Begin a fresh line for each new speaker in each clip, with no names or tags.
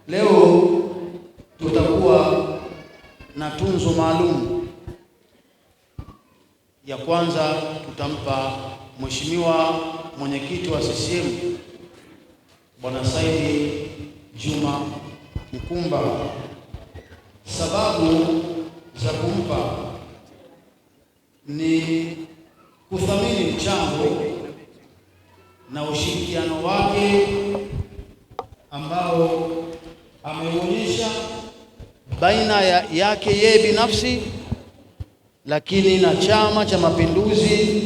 Leo tutakuwa na tunzo maalum. Ya kwanza tutampa Mheshimiwa mwenyekiti wa CCM Bwana Said Juma Mkumba. Sababu za kumpa ni kuthamini mchango na ushirikiano wake ambao ameonyesha baina yake yeye binafsi, lakini na Chama cha Mapinduzi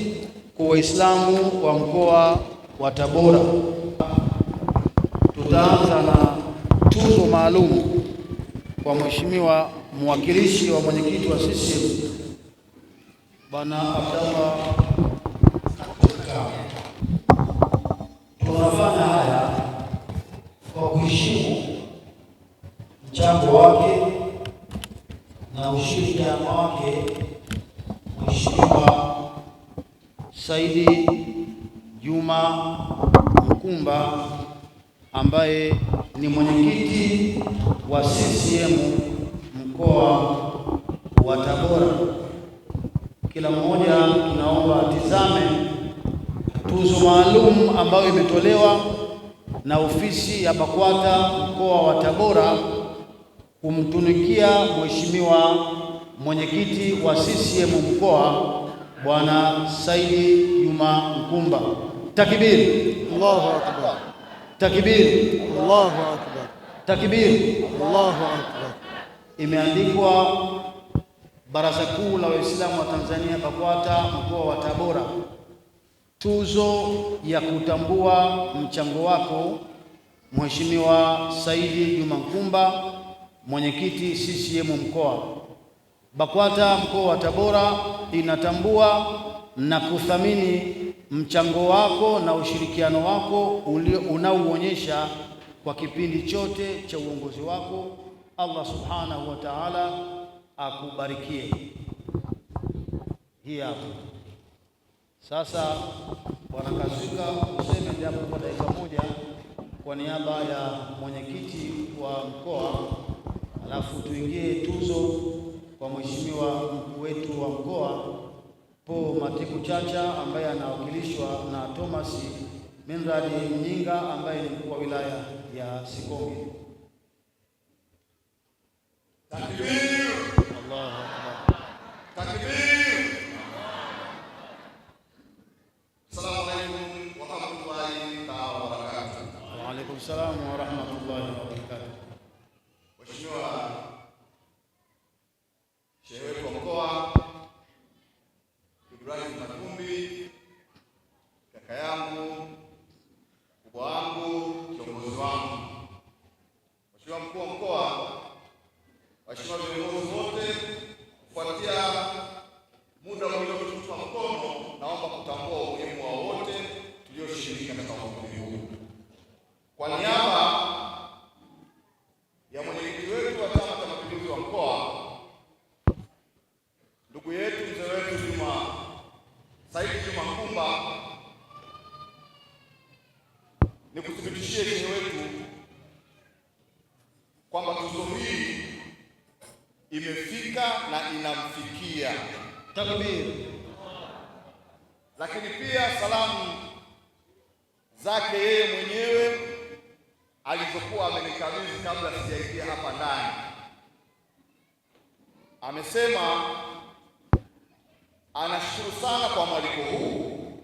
kwa Waislamu wa mkoa wa Tabora. Tutaanza na tuzo maalum kwa Mheshimiwa mwakilishi wa mwenyekiti wa CCM Bwana Abdallah. Tunafanya haya kwa kuheshimu mchango wake na ushirikiano wake Mheshimiwa Said Juma Mkumba ambaye ni mwenyekiti wa CCM mkoa wa Tabora. Kila mmoja tunaomba atizame tuzo maalum ambayo imetolewa na ofisi ya BAKWATA mkoa wa Tabora kumtunikia Mheshimiwa mwenyekiti wa CCM mkoa Bwana Said Juma Mkumba. Takbir!
Allahu akbar!
Takbir!
Allahu akbar!
Takbir!
Allahu akbar!
Imeandikwa Baraza Kuu la Waislamu wa Tanzania BAKWATA mkoa wa Tabora, tuzo ya kutambua mchango wako Mheshimiwa Said Juma Mkumba, mwenyekiti CCM mkoa. BAKWATA mkoa wa Tabora inatambua na kuthamini mchango wako na ushirikiano wako unaoonyesha kwa kipindi chote cha uongozi wako. Allah subhanahu wa ta'ala akubarikie. Hii hapa. Sasa Bwana Kasuka, useme jambo kwa dakika moja kwa niaba ya mwenyekiti wa mkoa, alafu tuingie tuzo kwa Mheshimiwa mkuu wetu wa mkoa Po Matiku Chacha ambaye anawakilishwa na Thomas Minradi Mnyinga ambaye ni mkuu wa wilaya ya Sikonge.
Takbir!
Allahu akbar!
Takbir! Assalamu alaykum wa rahmatullahi wa barakatuh.
Wa alaykum salaam wa rahmatullahi wa barakatuh.
Mheshimiwa Sheikh wetu wa mkoa Ibrahim Makumbi, kaka yangu, mkubwa wangu, kiongozi wangu, Mheshimiwa mkuu wa mkoa, waheshimiwa viongozi wote, kufuatia muda mliotupa mkono, naomba kutambua umuhimu wa wote tulioshiriki katika ukumbi huu. Kwa niaba ya mwenyekiti wetu wa Chama cha Mapinduzi wa mkoa, ndugu yetu mzee wetu Said Juma Mkumba, nikuthibitishie shehe wetu kwamba tuzo hii imefika na inamfikia.
Takbir!
Lakini pia salamu zake yeye mwenyewe alizokuwa amenikabidhi kabla sijaingia hapa ndani, amesema anashukuru sana kwa mwaliko huu,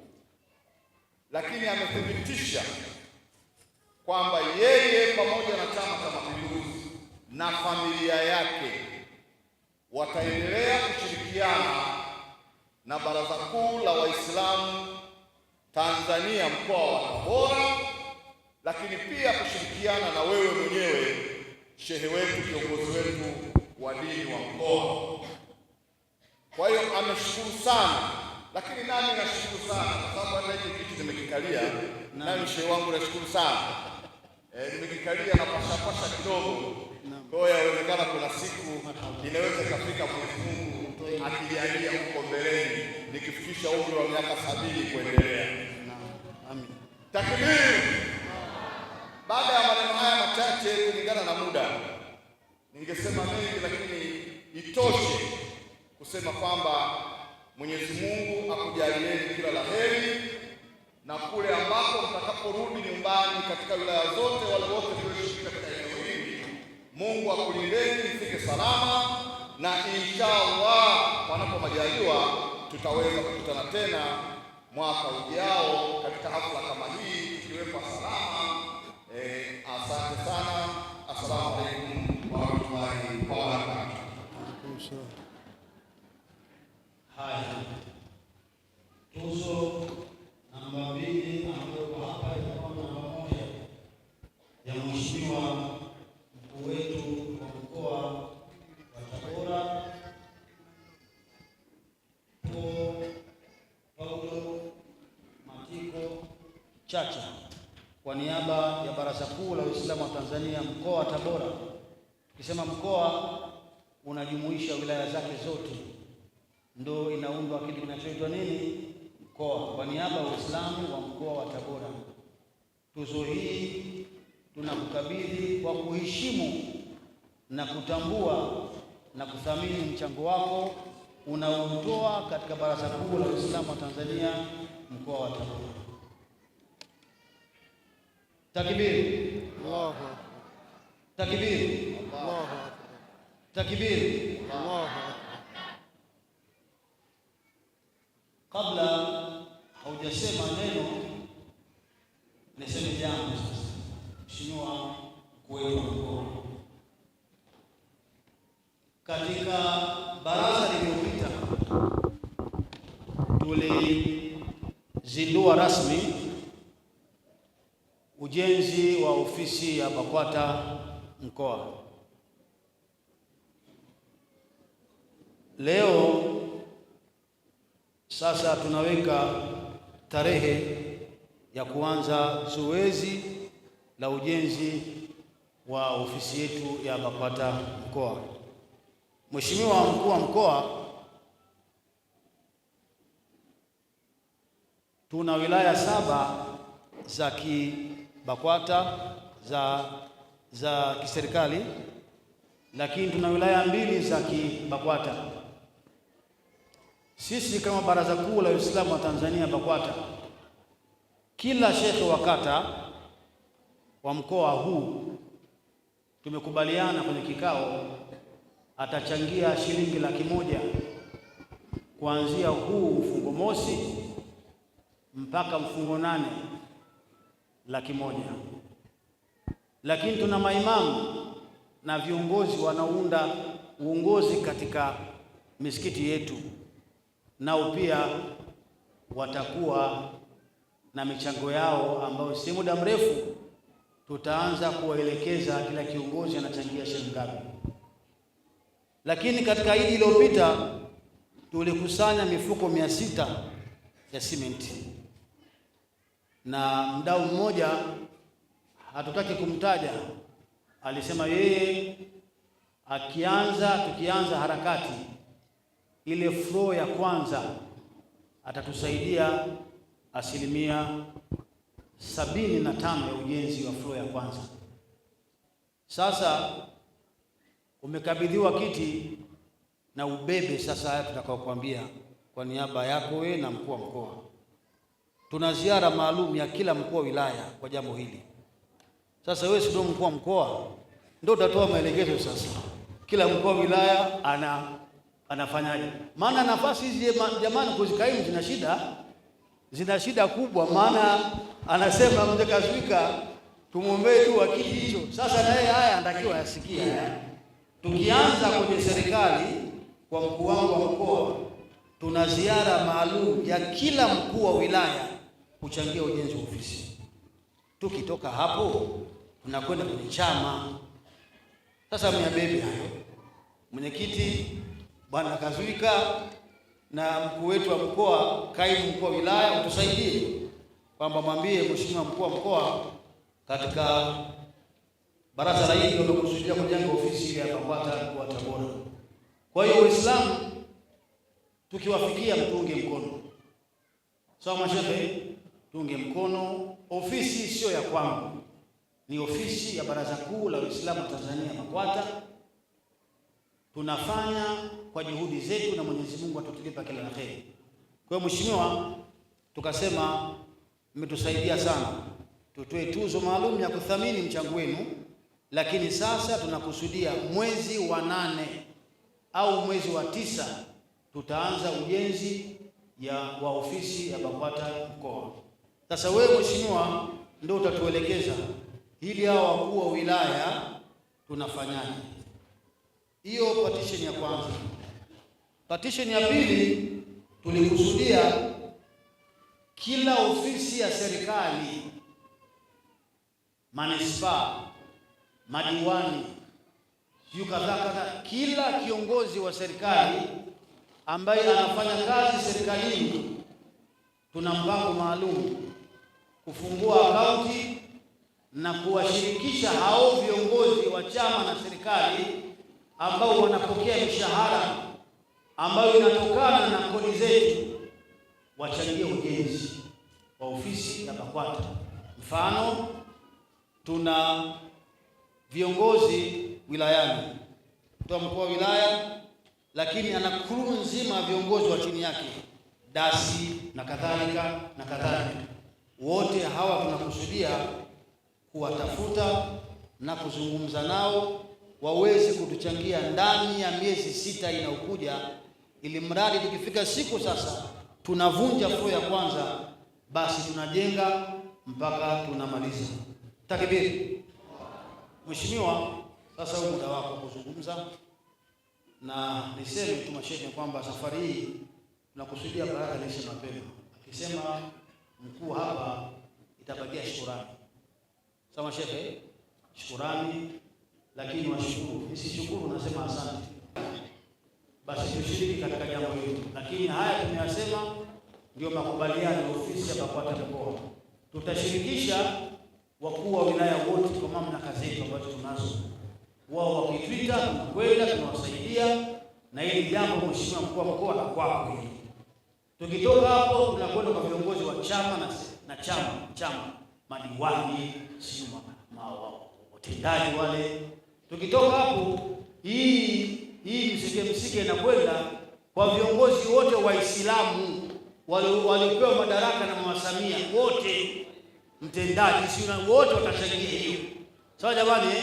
lakini amethibitisha kwamba yeye pamoja na Chama cha Mapinduzi na familia yake wataendelea kushirikiana na Baraza Kuu la Waislamu Tanzania mkoa wa Tabora, lakini pia kushirikiana na wewe mwenyewe shehe wetu, kiongozi wetu wa dini wa mkoa. Kwa hiyo ameshukuru sana, lakini nami nashukuru sana kwa sababu hata hiki kiti nimekikalia, nami shehe wangu nashukuru sana. Nimekikalia na pasha kidogo. Kwa hiyo yawezekana kuna siku inaweza ikafika Mwenyezi Mungu akijalia huko mbeleni nikifikisha umri wa miaka 70 kuendelea. Amin. Takbir! Baada ya maneno haya machache kulingana na muda ningesema mengi, lakini itoshe kusema kwamba Mwenyezi Mungu akujalieni kila la heri, na kule ambako mtakaporudi nyumbani katika wilaya zote, wale wote mlioshiriki katika eneo hili, Mungu akulindeni mfike salama, na inshallah panapo majaliwa tutaweza kukutana tena mwaka ujao katika hafla kama hii tukiwekwa salama. Asante sana. Assalamu alaikum wa rahmatullahi wa barakatuh.
Haya, tuzo namba 2 ambayo hapa itakuwa namba 1 ya Mheshimiwa mkuu wetu wa mkoa wa Tabora Paulo Matiko Chacha, kwa niaba ya Baraza Kuu la Waislamu wa Tanzania mkoa wa Tabora. Tukisema mkoa unajumuisha wilaya zake zote, ndo inaundwa kitu kinachoitwa nini? Mkoa. Kwa niaba ya Waislamu wa mkoa wa Tabora, tuzo hii tunakukabidhi kwa kuheshimu na kutambua na kuthamini mchango wako unaotoa katika Baraza Kuu la Waislamu wa Tanzania mkoa wa Tabora. Takbir!
Allahu Akbar.
Takbir!
Allahu Akbar.
Takbir!
Allahu Akbar.
Kabla haujasema neno, niseme jambo sasa. Mheshimiwa mkuu wetu wa mkoa, katika baraza lililopita tulizindua rasmi ujenzi wa ofisi ya BAKWATA mkoa. Leo sasa tunaweka tarehe ya kuanza zoezi la ujenzi wa ofisi yetu ya BAKWATA mkoa. Mheshimiwa mkuu wa mkoa, tuna wilaya 7 za BAKWATA za kiserikali, lakini tuna wilaya 2 za BAKWATA. Sisi kama Baraza Kuu la Waislamu wa Tanzania BAKWATA, kila shekhe wa kata wa mkoa huu tumekubaliana kwenye kikao atachangia shilingi 100,000 kuanzia huu mfungo mosi mpaka mfungo 8, 100,000. Lakini tuna maimamu na viongozi wanaounda uongozi katika misikiti yetu, nao pia watakuwa na michango yao ambayo si muda mrefu tutaanza kuwaelekeza kila kiongozi anachangia shilingi ngapi. Lakini katika Idi iliyopita tulikusanya mifuko 600 ya simenti, na mdau mmoja hatutaki kumtaja alisema yeye tukianza harakati ile floor ya kwanza atatusaidia 75% ya ujenzi wa floor ya kwanza. Sasa umekabidhiwa kiti na ubebe sasa haya tutakaokuambia kwa niaba yako wewe na mkuu wa mkoa. Tuna ziara maalum ya kila mkuu wa wilaya kwa jambo hili. Sasa wewe ndio mkuu wa mkoa, ndio utatoa maelekezo sasa. Kila mkuu wa wilaya anafanyaje? Maana nafasi hizi jamani kuzikaimu zina shida kubwa, maana anasema mzee Kazwika tumwombee tu akili hicho. Sasa na yeye haya anatakiwa yasikia. Tukianza kwenye serikali kwa mkuu wangu wa mkoa, tuna ziara maalum ya kila mkuu wa wilaya kuchangia ujenzi wa ofisi. Tukitoka hapo tunakwenda kwenye chama. Sasa mnyabebe hayo, mwenyekiti Bwana Kazwika na mkuu wetu wa mkoa, kaimu mkuu wa wilaya, utusaidie kwamba mwambie mheshimiwa mkuu wa mkoa katika baraza la hili wamekusudia kujenga ofisi ya BAKWATA mkoa wa Tabora. Kwa hiyo Waislamu tukiwafikia mtunge mkono. Sawa mashehe, tunge mkono. Ofisi sio ya kwangu, ni ofisi ya Baraza Kuu la Waislamu Tanzania BAKWATA, tunafanya kwa juhudi zetu na Mwenyezi Mungu atatulipa kila la kheri. Kwa hiyo mheshimiwa, tukasema mmetusaidia sana, tutoe tuzo maalum ya kuthamini mchango wenu, lakini sasa tunakusudia mwezi wa 8 au mwezi wa 9 tutaanza ujenzi wa ofisi ya BAKWATA mkoa. Sasa wewe mheshimiwa ndio utatuelekeza hili hao wakuu wa wilaya tunafanyaje. Hiyo partition ya kwanza. Partition ya pili, tulikusudia kila ofisi ya serikali, manispaa, madiwani, kadha, kila kiongozi wa serikali ambaye anafanya kazi serikalini, tuna mpango maalum kufungua akaunti na kuwashirikisha hao viongozi wa chama na serikali ambao wanapokea mishahara ambayo inatokana na kodi zetu, wachangie ujenzi wa ofisi ya BAKWATA. Mfano, tuna viongozi wilayani, mtoa mkuu wa wilaya, lakini ana crew nzima viongozi wa chini yake, dasi na kadhalika na kadhalika. Wote hawa tunakusudia kuwatafuta na kuzungumza nao waweze kutuchangia ndani ya miezi 6 inayokuja, ili mradi tukifika siku sasa tunavunja floor ya kwanza, basi tunajenga mpaka tunamaliza. Takbiri. Mheshimiwa, sasa huu muda wako kuzungumza, na niseme tu mashehe kwamba safari hii tunakusudia baraka lishe mapema. Akisema mkuu hapa itabakia shukrani. Sawa shehe? Shukrani, lakini washukuru. Nisishukuru nasema asante. Basi tushiriki katika jambo hili. Lakini haya tumeyasema ndio makubaliano ya ofisi ya BAKWATA mkoa. Tutashirikisha wakuu wa wilaya wote kwa mamlaka zetu ambazo tunazo. Wao wakitwita tunakwenda tunawasaidia, na hili jambo mheshimiwa mkuu wa mkoa na kwako hili. Tukitoka hapo tunakwenda kwa viongozi wa chama na chama madiwani, sio watendaji wale. Tukitoka hapo hii msike inakwenda kwa viongozi wote Waislamu waliopewa madaraka na Mama Samia, wote mtendaji sio wote watachangia hiyo. Sawa jamani?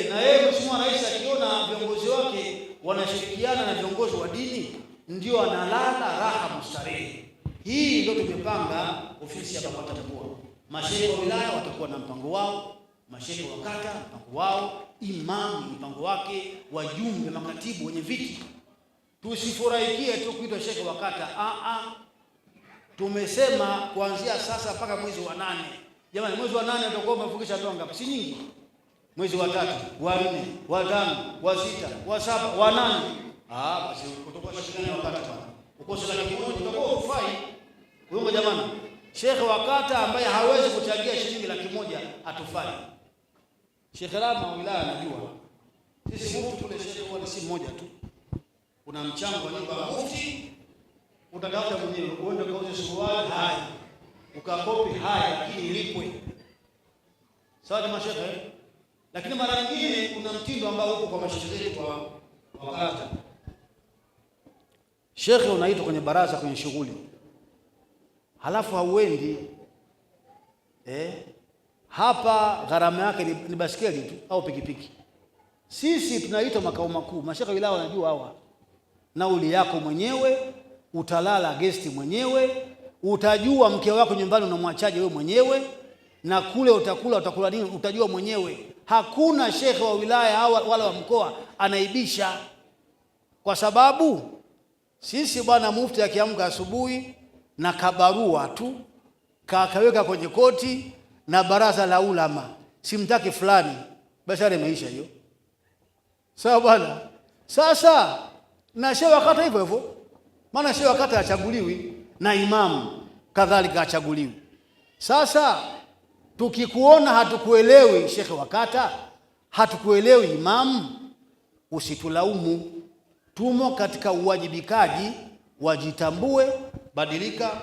Na yeye mheshimiwa rais akiona viongozi wake wanashirikiana na viongozi wa dini, ndio analala raha mustarehe. Hii ndio tumepanga ofisi ya BAKWATA mkoa. Mashehe wa wilaya watakuwa na mpango wao, mashehe wa kata mpango wao, imamu mpango wake, wajumbe, makatibu, wenye viti. Tusifurahikie tu kuitwa shehe wa kata. Tumesema kuanzia sasa mpaka mwezi wa 8. Jamani, mwezi wa 8 tutakuwa tumefungisha ndoa ngapi? Si nyingi. Mwezi wa 3, wa 4, wa 5, wa 6, wa 7, wa 8. Basi utakuwa shikana wakati bwana. Ukose laki moja utakuwa ufai. Wewe jamani, shekhe wa kata ambaye hawezi kuchangia shilingi laki moja atufai. Shekhe Rama wa wilaya anajua. Sisi mufti kule shekhe huwa ni si mmoja tu. Kuna mchango wa nyumba ya mufti, utatafuta mwenyewe, uende kauze suruali, haya. Ukakopi, haya, lakini ilipwe. Sawa jamaa shekhe? Lakini mara nyingine kuna mtindo ambao uko kwa mashehe zetu wa kata. Shekhe unaitwa kwenye baraza kwenye shughuli, halafu hauendi. Hapa gharama yake ni basikeli tu au pikipiki. Sisi tunaitwa makao makuu. Mashekhe wilaya wanajua hawa. Nauli yako mwenyewe, utalala guest mwenyewe, utajua mke wako nyumbani unamwachaje wewe mwenyewe, na kule utakula nini utajua mwenyewe. Hakuna shekhe wa wilaya au wala wa mkoa anaibisha, kwa sababu sisi bwana mufti akiamka asubuhi na kabarua tu kaweka kwenye koti na baraza la ulama, simtaki fulani, basi ile imeisha hiyo. Sawa bwana? Sasa na shehe wakata hivyo hivyo, maana shehe wakata hachaguliwi na imamu kadhalika hachaguliwi. Sasa tukikuona hatukuelewi shekhe wakata, hatukuelewi imamu, usitulaumu. Tumo katika uwajibikaji, wajitambue, badilika.